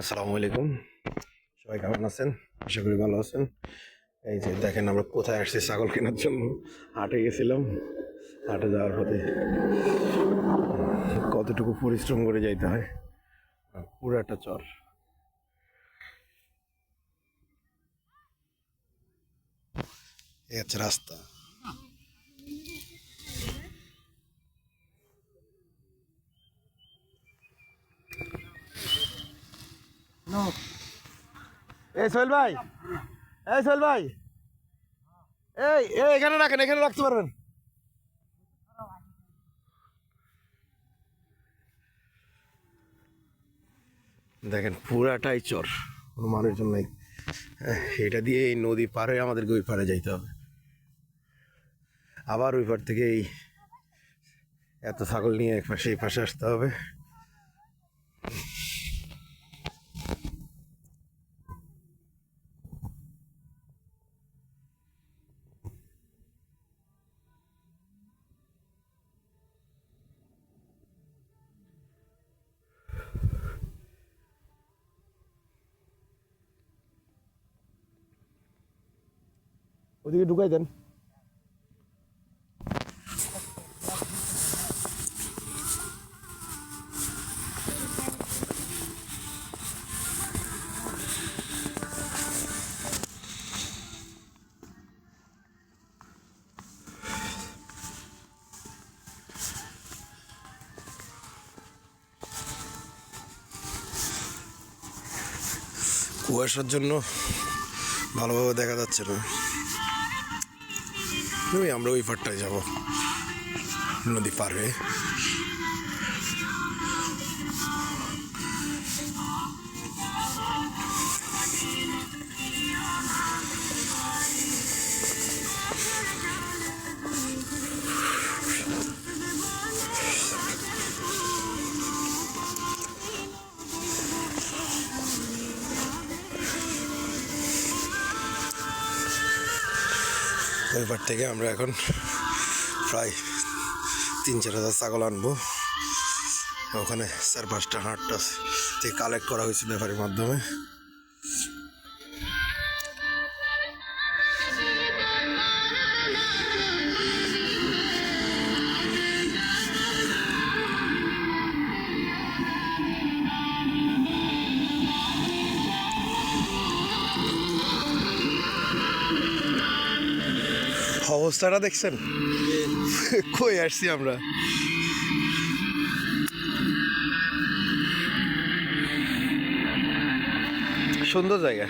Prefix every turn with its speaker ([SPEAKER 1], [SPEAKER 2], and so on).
[SPEAKER 1] আসসালামু আলাইকুম। সবাই কেমন আছেন? আশা করি ভালো আছেন। এই যে দেখেন আমরা কোথায় আসছি ছাগল কেনার জন্য। হাটে গেছিলাম। হাটে যাওয়ার পথে কতটুকু পরিশ্রম করে যাইতে হয়, পুরো একটা চর। এই হচ্ছে রাস্তা। এই সোহেল ভাই, এই সোহেল ভাই, এই এই এখানে রাখেন, এখানে রাখতে পারবেন। দেখেন পুরাটাই চর, কোনো মানুষজন নাই। এটা দিয়ে এই নদী পার হয়ে আমাদেরকে ওই পারে যাইতে হবে, আবার ওই পার থেকে এই এত ছাগল নিয়ে এক পাশে এই পাশে আসতে হবে। ওদিকে ঢুকাই দেন। কুয়াশার জন্য ভালোভাবে দেখা যাচ্ছে না। আমরা ওই পারটায় যাবো, নদী পার হয়ে। ওই পার থেকে আমরা এখন প্রায় 3-4 হাজার ছাগল আনবো। ওখানে 4-5টা হাটটা থেকে কালেক্ট করা হয়েছে ব্যাপারের মাধ্যমে। অবস্থাটা দেখছেন? কই আসছি আমরা? সুন্দর জায়গা।